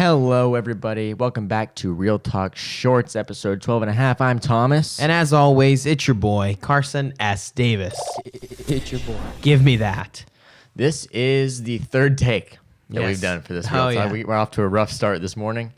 Hello, everybody. Welcome back to Real Talk Shorts, episode 12.5. I'm Thomas. And as always, it's your boy, Carson S. Davis. It's your boy. Give me that. This is the third take that Yes. we've done for this Real Talk. Yeah. We're off to a rough start this morning.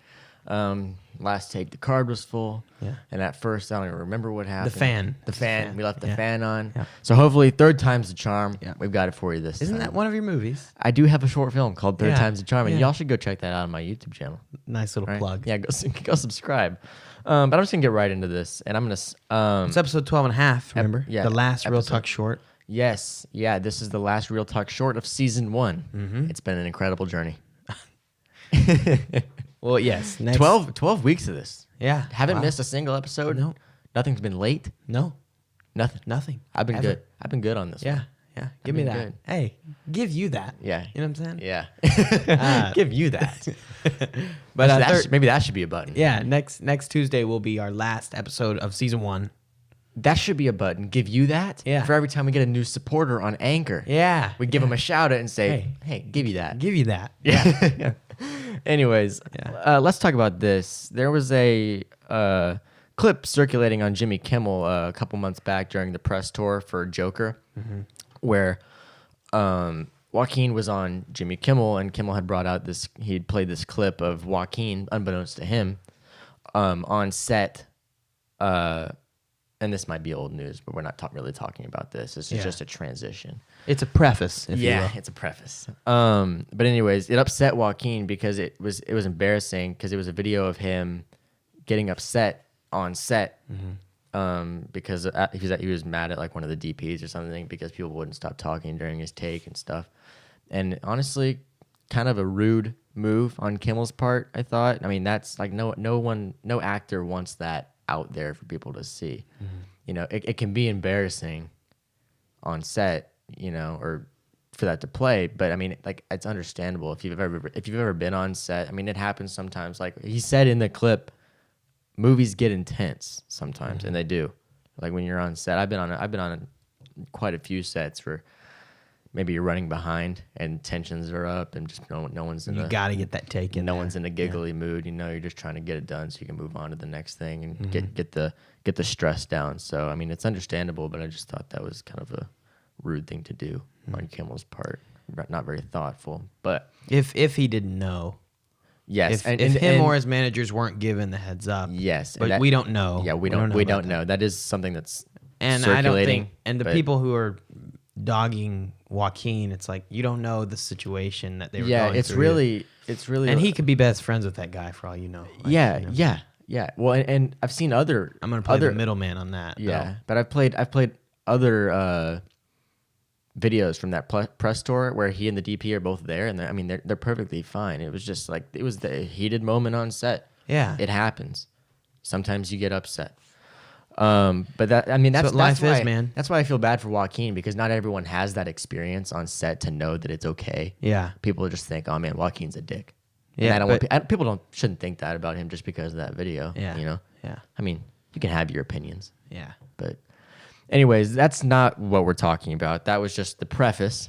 Last take, the card was full. Yeah. And at first, I don't even remember what happened. The fan. We left the Yeah. fan on. Yeah. So hopefully, third time's the charm. Yeah. We've got it for you this Isn't time. that one of your movies? I do have a short film called Third Yeah. Time's the Charm, and Yeah. y'all should go check that out on my YouTube channel. Nice little Right? plug. Yeah, go subscribe. But I'm just going to get right into this, and I'm going to... It's episode 12.5, remember? yeah, The last Real episode. Talk short. Yes. Yeah, this is the last Real Talk short of season 1. Mm-hmm. It's been an incredible journey. Well, yes. Next. 12 weeks of this. Yeah. Haven't Wow. missed a single episode. No. Nothing's been late. No. Nothing. Nothing. I've been Ever. good. I've been good on this Yeah. one. Yeah. Give me been that. good. Hey, give you that. Yeah. You know what I'm saying? Yeah. Give you that. But Maybe that should be a button. yeah, next Tuesday will be our last episode of season 1. That should be a button. Give you that. Yeah. For every time we get a new supporter on Anchor. Yeah. We give them a shout out and say, Hey. hey, give you that. Give you that. Yeah. Anyways, Yeah. let's talk about this. There was a clip circulating on Jimmy Kimmel a couple months back during the press tour for Joker, where Joaquin was on Jimmy Kimmel, and Kimmel had brought out this. He'd played this clip of Joaquin, unbeknownst to him, on set. And this might be old news, but we're not really talking about this. This is Yeah. just a transition. It's a preface, if you will. It's a preface. But anyways, it upset Joaquin because it was embarrassing because it was a video of him getting upset on set because he was mad at like one of the DPs or something because people wouldn't stop talking during his take and stuff. And honestly, kind of a rude move on Kimmel's part, I thought. I mean, that's like no actor wants that out there for people to see. You know, it can be embarrassing on set, you know, or for that to play, but I mean, like, it's understandable if you've ever been on set. I mean, it happens sometimes. Like he said in the clip, movies get intense sometimes, and they do. Like when you're on set, I've been on quite a few sets where maybe you're running behind and tensions are up, and just no one's in You got to get that take in no there. one's in a giggly mood. You know, you're just trying to get it done so you can move on to the next thing and get the stress down. So I mean, it's understandable, but I just thought that was kind of a rude thing to do on Kimmel's part. Not very thoughtful. But If he didn't know. yes, If him or his managers weren't given the heads up. yes, But we don't know. Yeah, we don't know. That is something that's And circulating. I don't think, and the but people who are dogging Joaquin, it's like, you don't know the situation that they were going it's through. really, And he could be best friends with that guy for all you know. Like, yeah, you know. yeah. Well, and I've seen other. I'm going to play the middleman on that. Yeah, but I've played other videos from that press tour where he and the DP are both there, and they're perfectly fine. It was just like it was the heated moment on set. Yeah. It happens. Sometimes you get upset. But that's what life why, is, man. That's why I feel bad for Joaquin, because not everyone has that experience on set to know that it's okay. Yeah. People just think, oh man, Joaquin's a dick. Yeah, And people shouldn't think that about him just because of that video. Yeah. You know. Yeah. I mean, you can have your opinions. Yeah. But anyways, that's not what we're talking about. That was just the preface.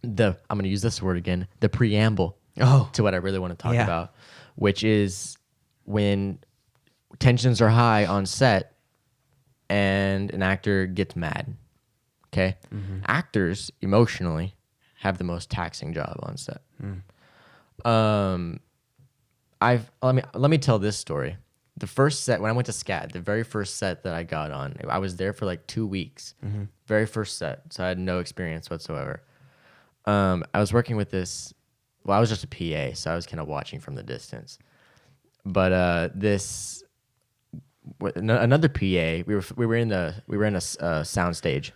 I'm going to use this word again, the preamble to what I really want to talk about, which is when tensions are high on set and an actor gets mad. Okay? Actors emotionally have the most taxing job on set. Let me tell this story. The first set, when I went to SCAD, the very first set that I got on, I was there for like 2 weeks. Very first set, so I had no experience whatsoever. I was working with this. Well, I was just a PA, so I was kind of watching from the distance. But another PA, we were in a sound stage,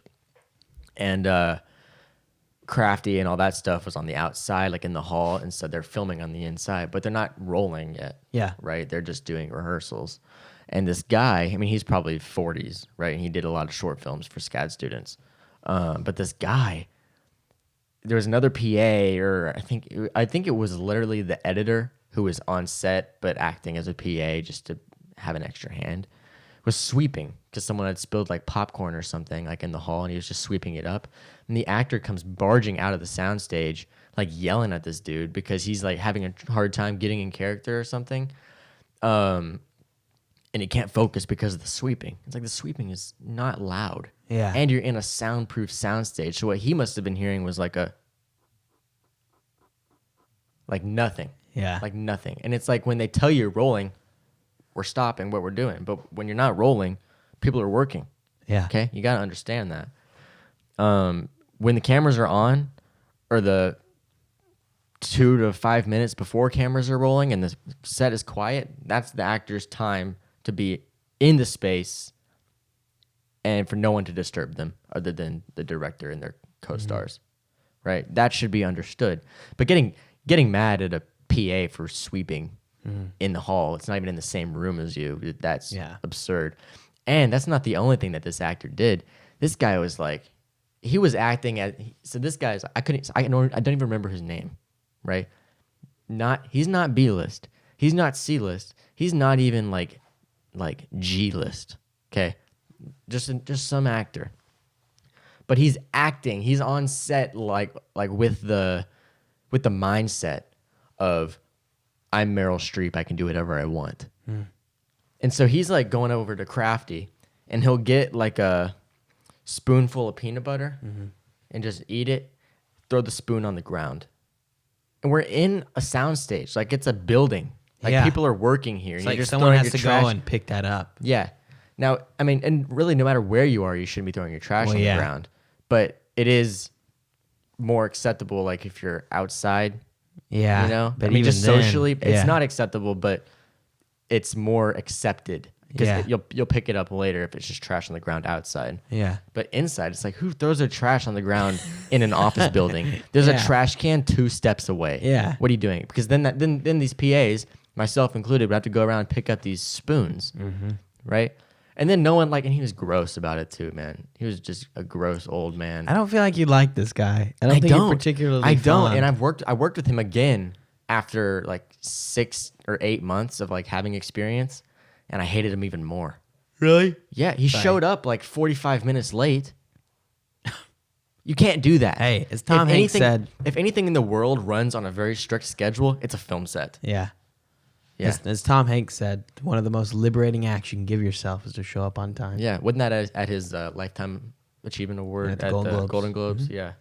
and Crafty and all that stuff was on the outside, like in the hall, and so they're filming on the inside, but they're not rolling yet. Yeah. Right? They're just doing rehearsals. And this guy, I mean, he's probably 40s, right? And he did a lot of short films for SCAD students. But this guy, there was another PA, or I think it was literally the editor who was on set, but acting as a PA just to have an extra hand. was sweeping because someone had spilled like popcorn or something like in the hall, and he was just sweeping it up. And the actor comes barging out of the soundstage, like yelling at this dude because he's like having a hard time getting in character or something. And he can't focus because of the sweeping. It's like the sweeping is not loud. Yeah. And you're in a soundproof soundstage. So what he must have been hearing was like nothing. Yeah. Like nothing. And it's like when they tell you you're rolling, we're stopping what we're doing. But when you're not rolling, people are working. Yeah. Okay? You got to understand that. When the cameras are on, or the 2 to 5 minutes before cameras are rolling and the set is quiet, that's the actor's time to be in the space and for no one to disturb them other than the director and their co-stars. Right? That should be understood. But getting mad at a PA for sweeping in the hall, it's not even in the same room as you. That's absurd. And that's not the only thing that this actor did. This guy was like, he was acting as, so this guy's, I don't even remember his name, right? He's not B-list. He's not C-list. He's not even like G-list. Okay? Just some actor. But he's acting. He's on set like with the mindset of, I'm Meryl Streep, I can do whatever I want. And so he's like going over to Crafty, and he'll get like a spoonful of peanut butter and just eat it, throw the spoon on the ground. And we're in a soundstage, like it's a building. Like people are working here. It's and like you're just someone has your to trash. go and pick that up. Yeah. Now, I mean, and really no matter where you are, you shouldn't be throwing your trash on the ground. But it is more acceptable like if you're outside. Yeah. You know? But I mean, just then, socially, it's not acceptable, but it's more accepted. Because you'll pick it up later if it's just trash on the ground outside. Yeah. But inside, it's like, who throws their trash on the ground in an office building? There's a trash can 2 steps away. Yeah. What are you doing? Because then these PAs, myself included, would have to go around and pick up these spoons. Right? And then no one and he was gross about it too, man. He was just a gross old man. I don't feel like you like this guy. I don't think you're particularly I don't. fun. And I worked with him again after like 6 or 8 months of like having experience. And I hated him even more. Really? Yeah, he showed up like 45 minutes late. You can't do that. Hey, as Tom Hanks said, if anything in the world runs on a very strict schedule, it's a film set. Yeah. As Tom Hanks said, one of the most liberating acts you can give yourself is to show up on time. Yeah, wasn't that at his Lifetime Achievement Award at the Golden Globes? Yeah.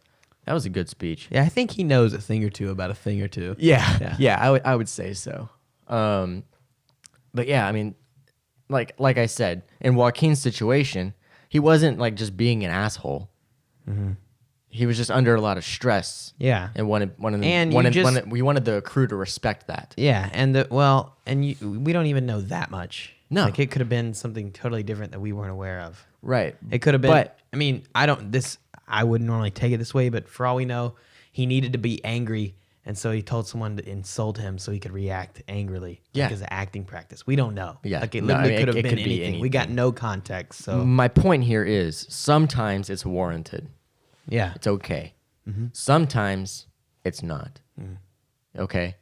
That was a good speech. Yeah, I think he knows a thing or two about a thing or two. Yeah, I would say so. But yeah, I mean, like I said, in Joaquin's situation, he wasn't like just being an asshole. He was just under a lot of stress. Yeah, and we wanted the crew to respect that. Yeah, and we don't even know that much. No, like it could have been something totally different that we weren't aware of. Right. It could have been. But I mean, I wouldn't normally take it this way, but for all we know, he needed to be angry. And so he told someone to insult him so he could react angrily. Yeah. Like as an acting practice. We don't know. Yeah. Like it literally could have been anything. We got no context. So my point here is sometimes it's warranted. Yeah. It's okay. Sometimes it's not. Okay?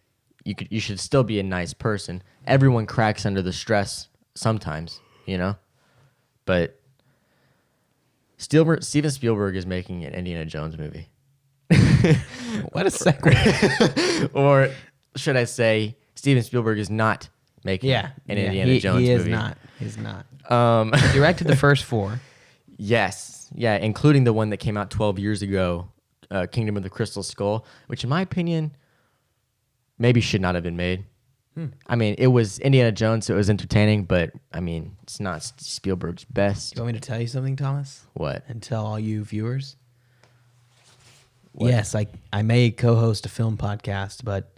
You should still be a nice person. Everyone cracks under the stress sometimes, you know? But Steven Spielberg is making an Indiana Jones movie. What a segue. Or should I say, Steven Spielberg is not making an Indiana Jones movie. He's not. He directed the first 4. Yes. Yeah, including the one that came out 12 years ago, Kingdom of the Crystal Skull, which in my opinion, maybe should not have been made. I mean, it was Indiana Jones, so it was entertaining, but I mean, it's not Spielberg's best. You want me to tell you something, Thomas? What? And tell all you viewers? What? Yes, I may co-host a film podcast, but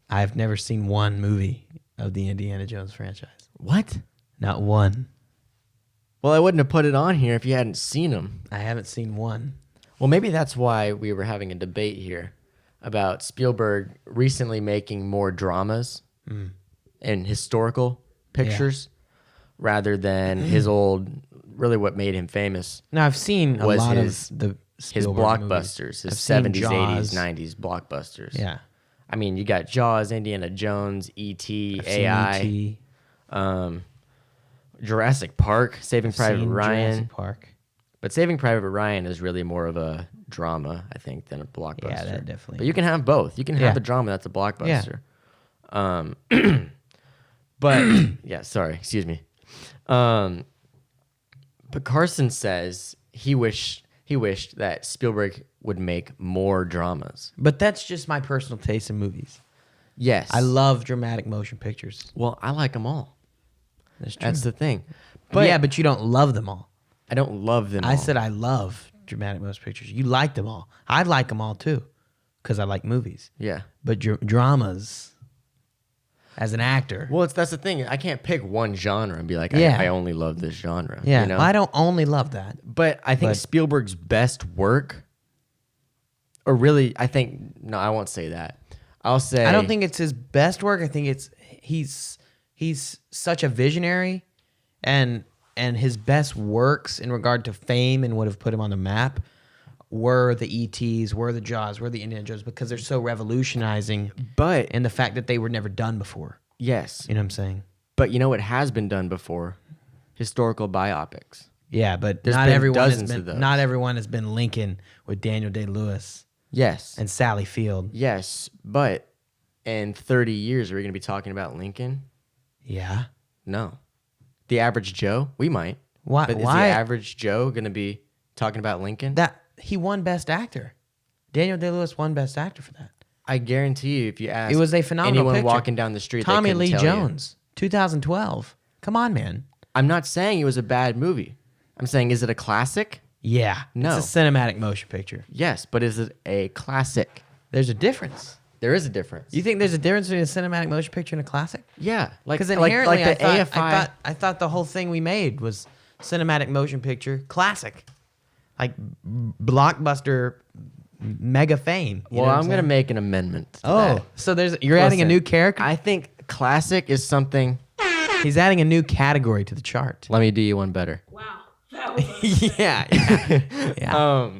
I've never seen one movie of the Indiana Jones franchise. What? Not one. Well, I wouldn't have put it on here if you hadn't seen them. I haven't seen one. Well, maybe that's why we were having a debate here about Spielberg recently making more dramas and historical pictures rather than his old, really what made him famous. Now, I've seen a lot of the his blockbusters, his 70s, 80s, 90s blockbusters. Yeah. I mean, you got Jaws, Indiana Jones, E.T., AI. Jurassic Park, Saving Private Seen Ryan. Jurassic Park. But Saving Private Ryan is really more of a drama, I think, than a blockbuster. Yeah, that definitely. But you can have both. You can have a drama that's a blockbuster. But yeah, sorry, excuse me. But Carson says he wished that Spielberg would make more dramas. But that's just my personal taste in movies. Yes, I love dramatic motion pictures. Well, I like them all. That's true. That's the thing. But yeah, but you don't love them all. I don't love them all. I said I love dramatic motion pictures. You like them all. I like them all too, because I like movies. Yeah. But dramas, as an actor. Well, that's the thing. I can't pick one genre and be like, Yeah. I only love this genre. Yeah, You know? I don't only love that. But I think Spielberg's best work, or really, no, I won't say that. I'll say I don't think it's his best work. I think he's such a visionary, and his best works in regard to fame and would have put him on the map were the E.T.s, were the Jaws, were the Indiana Jones, because they're so revolutionizing. But in the fact that they were never done before. yes, You know what I'm saying? but you know what has been done before? Historical biopics. Yeah, but There's not been everyone dozens has of been. those. Not everyone has been Lincoln with Daniel Day-Lewis Yes, and Sally Field. yes, but in 30 years, are we going to be talking about Lincoln? Yeah. No. The average Joe? We might. Why? But is the average Joe going to be talking about Lincoln? That he won Best Actor. Daniel Day-Lewis won Best Actor for that. I guarantee you, if you ask It was a phenomenal anyone picture. walking down the street, Tommy they couldn't Lee tell you. Jones, 2012. Come on, man. I'm not saying it was a bad movie. I'm saying, is it a classic? Yeah. No. It's a cinematic motion picture. Yes, but is it a classic? There's a difference. There is a difference. You think there's a difference between a cinematic motion picture and a classic? Yeah, Because inherently, like the AFI. I thought the whole thing we made was cinematic motion picture classic, like blockbuster, mega fame. You know Well, what I'm going to saying? make an amendment. To Oh, that. so you're adding a Listen, new character. I think classic is something. He's adding a new category to the chart. Let me do you one better. Wow. That was yeah.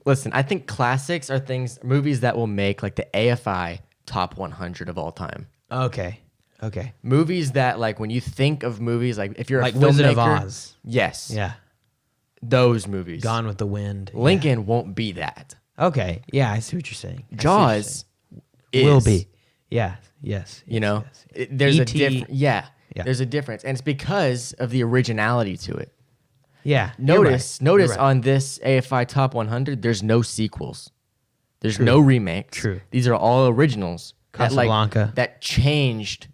Listen, I think classics are movies that will make like the AFI top 100 of all time. Okay. Movies that, like, when you think of movies, like if you're Like a filmmaker, Wizard of Oz. yes, Yeah. those movies. Gone with the Wind. Lincoln won't be that. Yeah. Okay. Yeah, I see what you're saying. Jaws Will be. Yeah. Yes. You know, yes. there's a E.T. difference. Yeah, Yeah. there's a difference, and it's because of the originality to it. Yeah. you're Notice right. You're right. on this AFI Top 100, there's no sequels. There's no remakes. True. These are all originals. that, like, Casablanca. that changed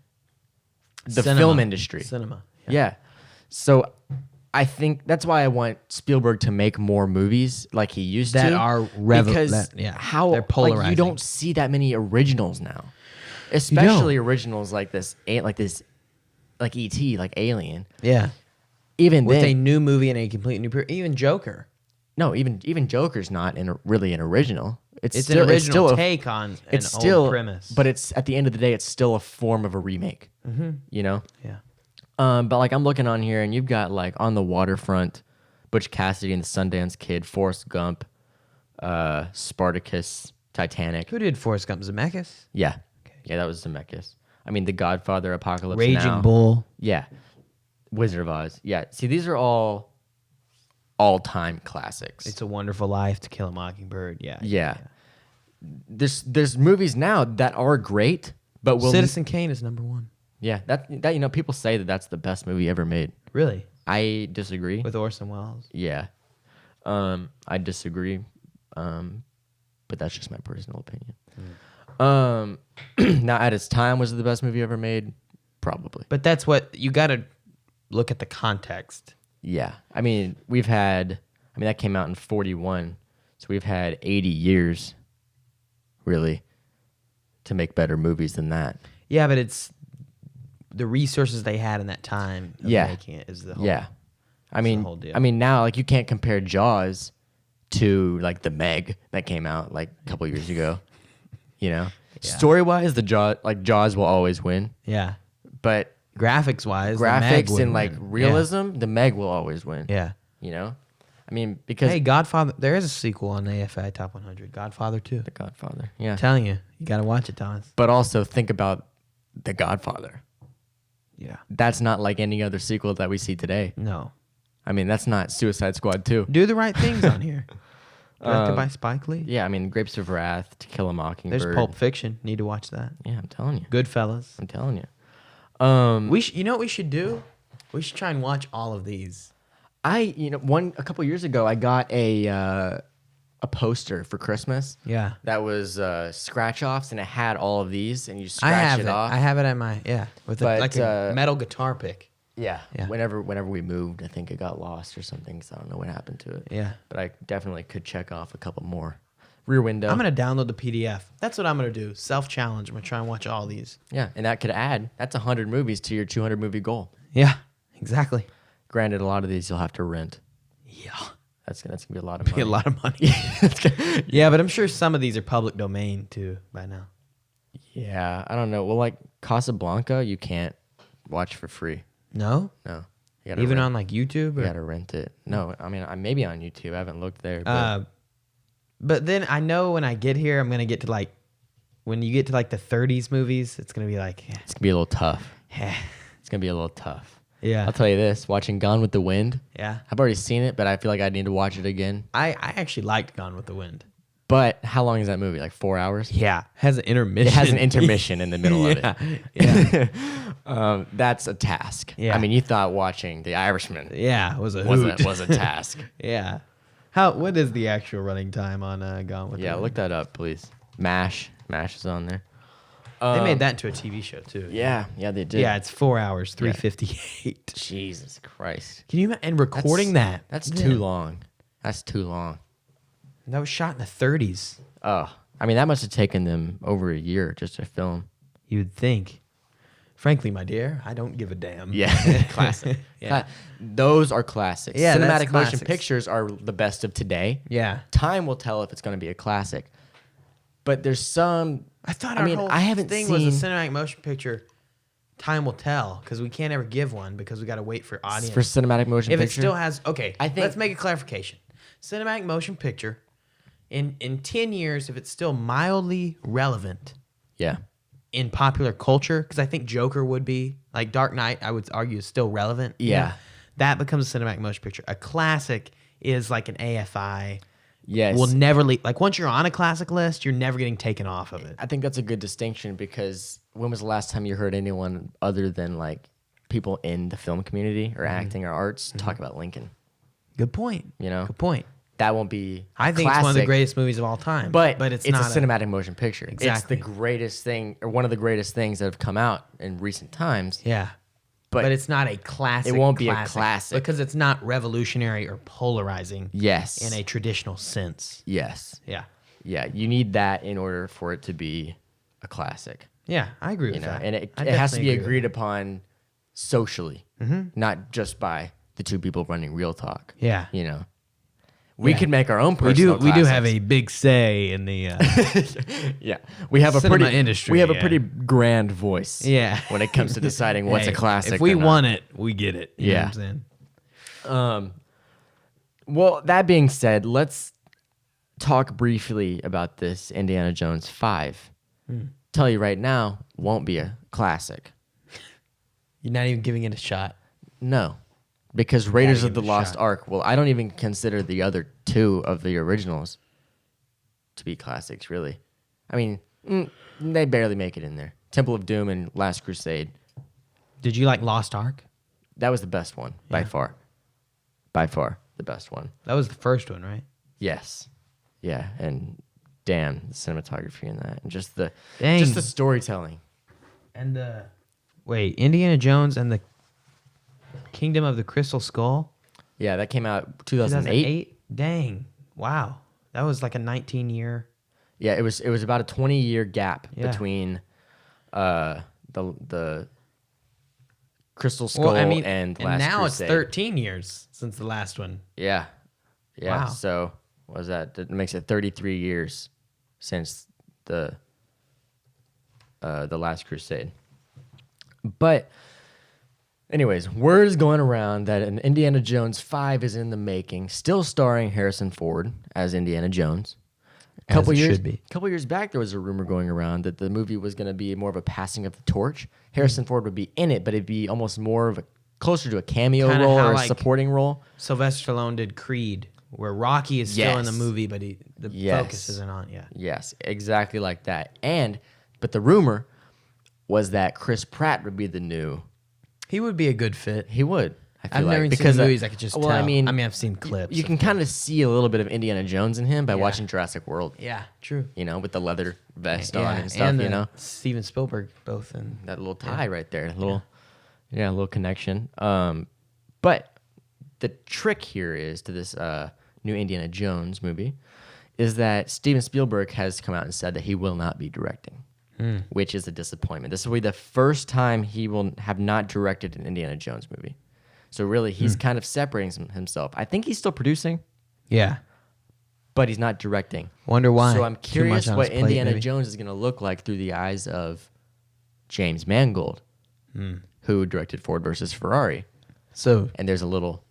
the Cinema. film industry. Cinema. Yeah. So I think that's why I want Spielberg to make more movies like he used That to. are because how they're like, polarizing. you don't see that many originals now, especially originals like this, like E.T., like Alien. Yeah. Even With then, a new movie and a complete new even Joker. no, even Joker's not really an original. It's still, an original still take on an still old premise. but it's at the end of the day, it's still a form of a remake. Mm-hmm. You know. yeah. But like I'm looking on here, and you've got like On the Waterfront, Butch Cassidy and the Sundance Kid, Forrest Gump, Spartacus, Titanic. Who did Forrest Gump? Zemeckis? Yeah, yeah, that was Zemeckis. I mean, The Godfather, Apocalypse Raging Now. Bull. Yeah, Wizard of Oz. Yeah, see, these are all-time classics. It's a Wonderful Life, To Kill a Mockingbird. Yeah. yeah. There's movies now that are great, but will Citizen Kane is number one. Yeah, that you know, people say that that's the best movie ever made. Really? I disagree. With Orson Welles. Yeah. I disagree. But that's just my personal opinion. Now, at its time, was it the best movie ever made? Probably. But that's what you got to look at the context. Yeah. I mean, that came out in 41. So we've had 80 years, really, to make better movies than that. Yeah, but it's the resources they had in that time of making it is the whole. Yeah. the whole deal. I mean, now, like, you can't compare Jaws to, like, The Meg that came out, like, a couple years ago. You know? Yeah. Story-wise, Jaws will always win. Yeah. But Graphics-wise, the Meg graphics would and, like, win. realism, The Meg will always win. Yeah. You know? I mean, because... Hey, Godfather. There is a sequel on AFI Top 100. Godfather 2. The Godfather. Yeah. I'm telling you. You got to watch it, Thomas. But also think about The Godfather. Yeah. That's not like any other sequel that we see today. No. I mean, that's not Suicide Squad 2. Do the right things on here. Directed by Spike Lee. Yeah, I mean, Grapes of Wrath, To Kill a Mockingbird. There's Pulp Fiction. Need to watch that. Yeah, I'm telling you. Goodfellas. I'm telling you. You know what we should do? We should try and watch all of these. A couple years ago, I got a poster for Christmas. Yeah. That was scratch offs, and it had all of these, and you scratch it off. I have it at my with a metal guitar pick. Yeah. Yeah. Whenever we moved, I think it got lost or something, so I don't know what happened to it. Yeah. But I definitely could check off a couple more. Rear Window. I'm gonna download the PDF. That's what I'm gonna do. Self-challenge. I'm gonna try and watch all these. Yeah, and that's 100 movies to your 200 movie goal. Yeah. Exactly. Granted, a lot of these you'll have to rent. Yeah. That's gonna be a lot of money. Be a lot of money. Yeah, but I'm sure some of these are public domain too by now. Yeah, I don't know. Well, like Casablanca, you can't watch for free. No? No. You gotta Even rent, on like YouTube? You gotta rent it. No, I mean, maybe on YouTube. I haven't looked there. But then I know when I get here, I'm gonna get to when you get to the 30s movies, it's gonna be it's gonna be a little tough. It's gonna be a little tough. Yeah. I'll tell you this: watching Gone with the Wind. Yeah. I've already seen it, but I feel like I need to watch it again. I actually liked Gone with the Wind. But how long is that movie? Like 4 hours? Yeah. Has an intermission. It has an intermission in the middle of it. Yeah. That's a task. Yeah. I mean, you thought watching The Irishman Yeah. It was a hoot. was a task. Yeah. What is the actual running time on Gone with the Wind? Look that up, please. MASH is on there. They made that into a TV show too. Yeah, they did. Yeah, it's 4 hours, 3:58. Jesus Christ. Can you imagine? And recording That's too long. That's too long. That was shot in the 30s. Oh, I mean, that must have taken them over a year just to film. You'd think. Frankly, my dear, I don't give a damn. Yeah, classic. Yeah. Those are classics. Yeah, that's Cinematic motion classics. pictures are the best of today. Yeah. Time will tell if it's going to be a classic. But there's some. I thought I haven't thing seen. was a cinematic motion picture. Time will tell because we can't ever give one because we got to wait for audience. For cinematic motion if picture? it still has I think- let's make a clarification. Cinematic motion picture in 10 years if it's still mildly relevant Yeah. in popular culture because I think Joker would be like Dark Knight I would argue is still relevant. Yeah. That becomes a cinematic motion picture. A classic is like an AFI. Yes. Will never leave. Like once you're on a classic list, you're never getting taken off of it. I think that's a good distinction because when was the last time you heard anyone other than like people in the film community or acting or arts talk about Lincoln? Good point. You know? Good point. That won't be I think it's one of the greatest movies of all time. But it's not not a cinematic motion picture. Exactly. It's the greatest thing or one of the greatest things that have come out in recent times. Yeah. But it's not a classic. It won't be a classic. because it's not revolutionary or polarizing. Yes. In a traditional sense. Yes. Yeah. Yeah. You need that in order for it to be a classic. Yeah, I agree with You know, that. and it I has to be definitely agree agreed with upon socially, not just by the two people running Real Talk. that. Yeah. You know, we Yeah. could make our own We personal. do have a big say in the yeah. We have cinema a pretty industry, We have yeah. a pretty grand voice. Yeah. When it comes to deciding what's Hey, a classic. If we or not. want it, we get it. You know Yeah. what I'm saying? Well, that being said, let's talk briefly about this Indiana Jones 5. Tell you right now, won't be a classic. You're not even giving it a shot. No. Because Raiders give of the it a Lost shot. Ark, well, I don't even consider the other two of the originals to be classics, really. I mean, they barely make it in there. Temple of Doom and Last Crusade. Did you like Lost Ark? That was the best one, by Yeah. far. By far, the best one. That was the first one, right? Yes. Yeah, and damn, the cinematography in that. And just the Dang. just the storytelling. And wait, Indiana Jones and the Kingdom of the Crystal Skull? Yeah, that came out 2008. Dang. Wow. That was like a 19-year. Yeah, it was about a 20-year gap Yeah. between the Crystal Skull and Last now Crusade. it's 13 years since the last one. Yeah. Yeah. Wow. So what was that? That makes it 33 years since the Last Crusade. But anyways, word is going around that an Indiana Jones 5 is in the making, still starring Harrison Ford as Indiana Jones. as it should be. A couple years back, there was a rumor going around that the movie was going to be more of a passing of the torch. Harrison Ford would be in it, but it'd be almost more of a closer to a cameo Kinda role how, or a like, supporting role. Sylvester Stallone did Creed, where Rocky is still in the movie, but the focus isn't on. Yeah. Yes, exactly like that. But the rumor was that Chris Pratt would be the new. He would be a good fit. He would. I I've feel never like, seen because the movies. I could just tell. I mean, I've seen clips. You can kind of see a little bit of Indiana Jones in him by watching Jurassic World. Yeah, true. You know, with the leather vest on and stuff. And Steven Spielberg both, and that little tie right there, little connection. But the trick here is to this new Indiana Jones movie is that Steven Spielberg has come out and said that he will not be directing, which is a disappointment. This will be the first time he will have not directed an Indiana Jones movie. So really, he's kind of separating himself. I think he's still producing. Yeah. But he's not directing. Wonder why. So I'm curious what Indiana Jones is going to look like through the eyes of James Mangold, who directed Ford versus Ferrari. So, And there's a little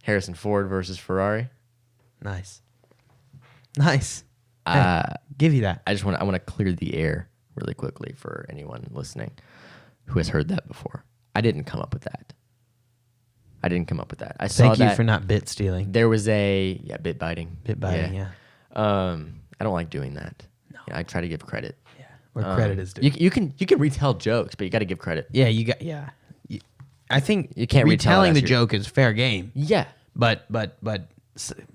Harrison Ford versus Ferrari. Nice. Hey, give you that. I want to clear the air really quickly for anyone listening who has heard that before. I didn't come up with that. I saw Thank you that for not bit stealing. there was bit biting. Yeah. I don't like doing that. No. I try to give credit. Yeah. Where credit is due. You can retell jokes, but you got to give credit. Yeah, I think You can't retell retelling it the as your- joke is fair game. Yeah, But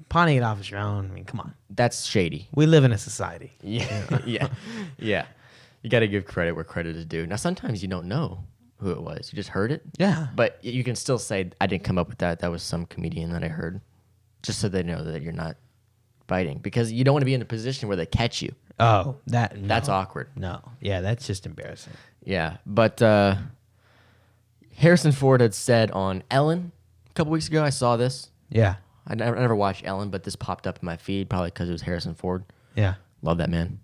pawning it off as your own, I mean, come on. that's shady. We live in a society. Yeah. You got to give credit where credit is due. Now, sometimes you don't know who it was. You just heard it. Yeah. But you can still say, I didn't come up with that. That was some comedian that I heard. Just so they know that you're not biting. Because you don't want to be in a position where they catch you. Oh, That's awkward. No. Yeah, that's just embarrassing. Yeah. But Harrison Ford had said on Ellen a couple weeks ago, I saw this. Yeah. I never watched Ellen, but this popped up in my feed, probably because it was Harrison Ford. Yeah. Love that man.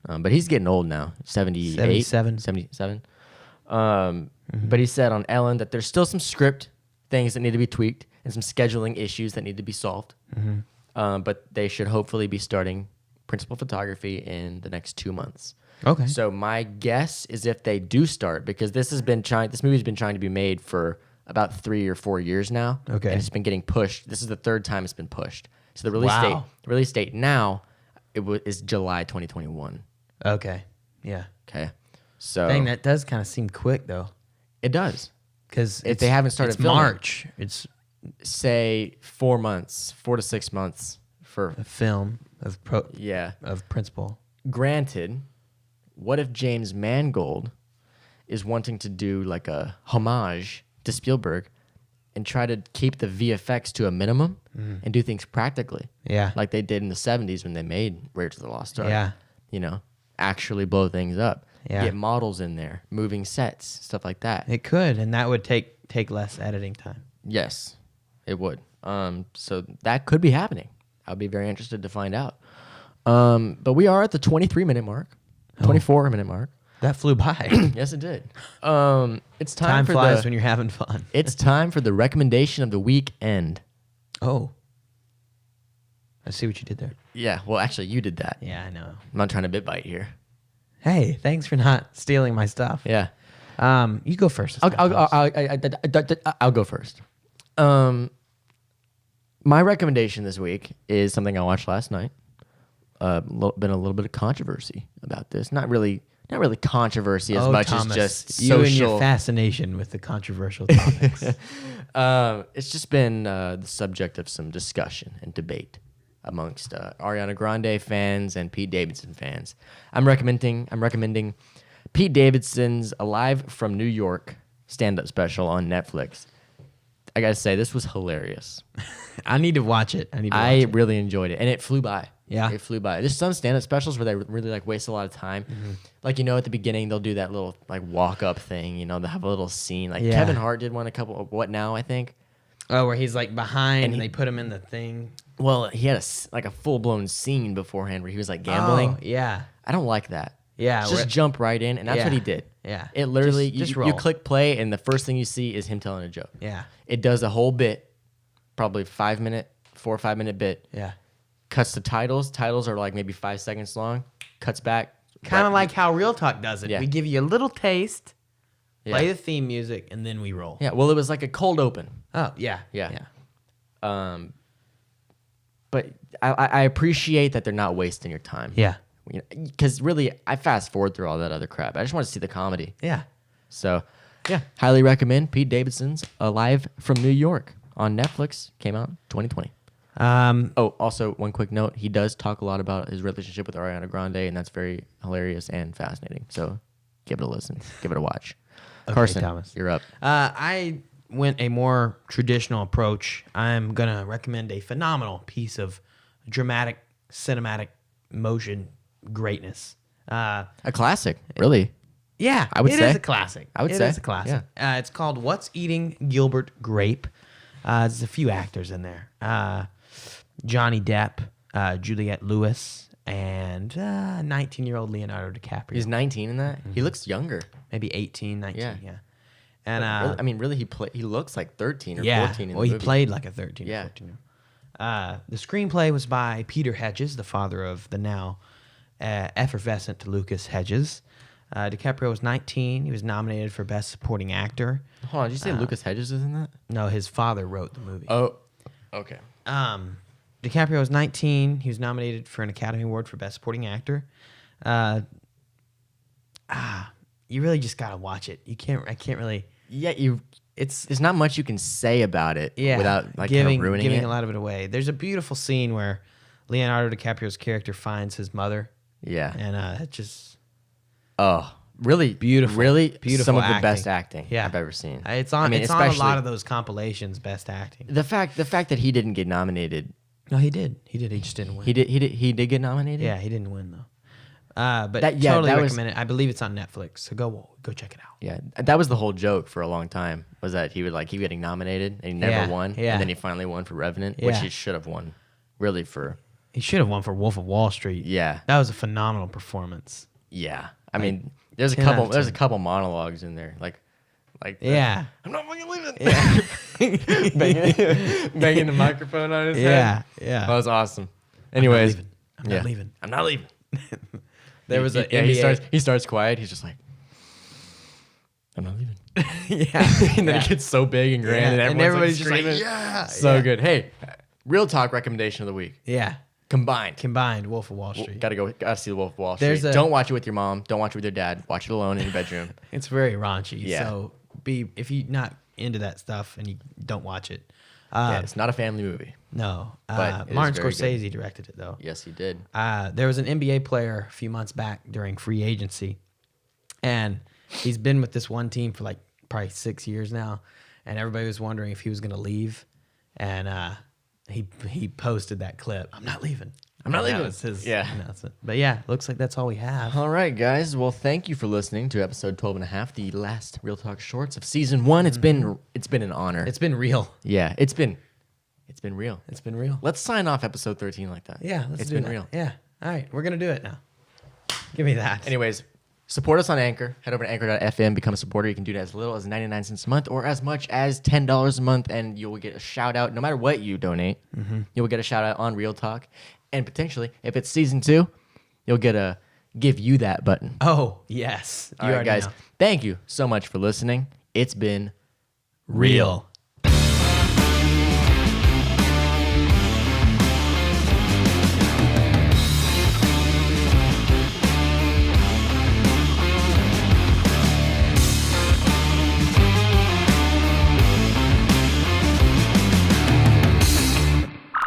But he's getting old now, 78. 77. But he said on Ellen that there's still some script things that need to be tweaked and some scheduling issues that need to be solved. But they should hopefully be starting principal photography in the next 2 months. Okay. So my guess is if they do start, because this movie's been trying to be made for about 3 or 4 years now. Okay. And it's been getting pushed. This is the third time it's been pushed. So the release date now is July 2021. Okay. Yeah. Okay. So Dang, that does kind of seem quick though. it does. Because If they haven't started it's filming. March. It's Say 4 months, 4 to 6 months for a film of principal. Granted, what if James Mangold is wanting to do like a homage to Spielberg and try to keep the VFX to a minimum and do things practically? Yeah. Like they did in the 70s when they made Raiders of the Lost Ark. Yeah. You know, actually blow things up. Yeah. Get models in there, moving sets, stuff like that. It could, and that would take less editing time. Yes, it would. So that could be happening. I would be very interested to find out. But we are at the 23-minute mark, 24-minute mark. That flew by. Yes, it did. It's Time flies when you're having fun. It's time for the recommendation of the weekend. Oh. I see what you did there. Yeah, well, actually, you did that. Yeah, I know. I'm not trying to bit bite here. Hey, thanks for not stealing my stuff. Yeah. You go first. I'll go first. My recommendation this week is something I watched last night. Been a little bit of controversy about this. Not really controversy as much Thomas, as just you social. and your fascination with the controversial topics. It's just been the subject of some discussion and debate amongst Ariana Grande fans and Pete Davidson fans. I'm recommending Pete Davidson's Alive from New York stand-up special on Netflix. I gotta say, this was hilarious. I need to watch it. I really enjoyed it, and it flew by. Yeah. It flew by. There's some stand-up specials where they really like waste a lot of time. Like, at the beginning they'll do that little like walk-up thing. They'll have a little scene. Like Kevin Hart did one a couple of What Now, I think. Oh, where he's like behind and they put him in the thing. Well, he had a full-blown scene beforehand where he was like gambling. Oh, yeah. I don't like that. Yeah. Just jump right in, and that's what he did. Yeah. It literally, Just you roll. click play, and the first thing you see is him telling a joke. Yeah. It does a whole bit, probably 4 or 5 minute bit. Yeah. cuts to titles. Titles are like maybe 5 seconds long. Cuts back. Kind of like how Real Talk does it. Yeah. We give you a little taste, play Yeah. the theme music, and then we roll. Yeah. Well, it was like a cold open. Oh, yeah. Yeah. But I appreciate that they're not wasting your time. Yeah. Because really, I fast forward through all that other crap. I just want to see the comedy. Yeah. So, yeah, highly recommend Pete Davidson's Alive from New York on Netflix. Came out 2020. Oh, also, one quick note. He does talk a lot about his relationship with Ariana Grande, and that's very hilarious and fascinating. So give it a listen. Give it a watch. Okay, Carson, Thomas. you're up. I went a more traditional approach. I'm going to recommend a phenomenal piece of dramatic, cinematic motion greatness. A classic, really. Yeah, I would say. It is a classic. I would It say, is a classic. It's called What's Eating Gilbert Grape. There's a few actors in there. Johnny Depp, Juliette Lewis, and 19-year-old Leonardo DiCaprio. He's 19 in that. He looks younger. Maybe 18, 19, Yeah. yeah. And Really, I mean, really, he looks like 13 or 14 in well, the he movie. played like a 13 Yeah. or 14. The screenplay was by Peter Hedges, the father of the now effervescent Lucas Hedges. DiCaprio was 19. He was nominated for Best Supporting Actor. Hold on, did you say Lucas Hedges is in that? No, his father wrote the movie. Oh, okay. DiCaprio was 19. He was nominated for an Academy Award for Best Supporting Actor. You really just gotta watch it. I can't really. Yeah, there's not much you can say about it without like kind of ruining giving it. a lot of it away. There's a beautiful scene where Leonardo DiCaprio's character finds his mother, Yeah. and it just Oh, really beautiful, Really beautiful. some of the acting. best acting Yeah. I've ever seen. It's on. I mean, it's on a lot especially- of those compilations. Best acting. The fact that he didn't get nominated. No, he did. He just didn't win. He did get nominated? Yeah, he didn't win though. But That totally was- recommend it. I believe it's on Netflix. So go check it out. Yeah, that was the whole joke for a long time, was that he would keep getting nominated and he never Yeah, won. yeah. And then he finally won for Revenant, which Yeah. he should have won, really, for. He should have won for Wolf of Wall Street. Yeah. That was a phenomenal performance. Yeah. I mean, there's a 10 out couple of there's a 10. couple monologues in there. Like Yeah. I'm not fucking leaving. Banging the microphone on his Yeah. head. Yeah. That was awesome. Anyways, I'm not leaving. I'm not leaving. There was a he NBA he starts quiet. He's just like, I'm not leaving. yeah. And then Yeah. it gets so big and grand, Yeah, and and everybody's everybody's just like, screaming. yeah. So yeah. good. Hey, real talk recommendation of the week. Yeah. Combined. Wolf of Wall Street. Gotta see the Wolf of Wall Street. There's a- Don't watch it with your mom. Don't watch it with your dad. Watch it alone in your bedroom. It's very raunchy. Yeah. So if you're not into that stuff and you don't watch it. Yeah, it's not a family movie. No. But it is Martin very Scorsese directed it though. Yes, he did. There was an NBA player a few months back during free agency, and he's been with this one team for like probably 6 years now, and everybody was wondering if he was going to leave, and he posted that clip. I'm not leaving. I'm not leaving. That was his Yeah. announcement. But yeah, looks like that's all we have. All right, guys. Well, thank you for listening to episode 12.5, the last Real Talk Shorts of season 1. It's been an honor. It's been real. Yeah, it's been real. It's been real. Let's sign off episode 13 like that. Yeah, It's do been that. real. Yeah. All right, we're gonna do it now. Give me that. Anyways, support us on Anchor. Head over to anchor.fm, become a supporter. You can do that as little as 99 cents a month or as much as $10 a month, and you will get a shout out no matter what you donate. You will get a shout out on Real Talk. And potentially, if it's season 2, you'll get a give you that button. Oh yes. All right, already guys. know. Thank you so much for listening. It's been Real.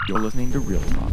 You're listening to Real Talk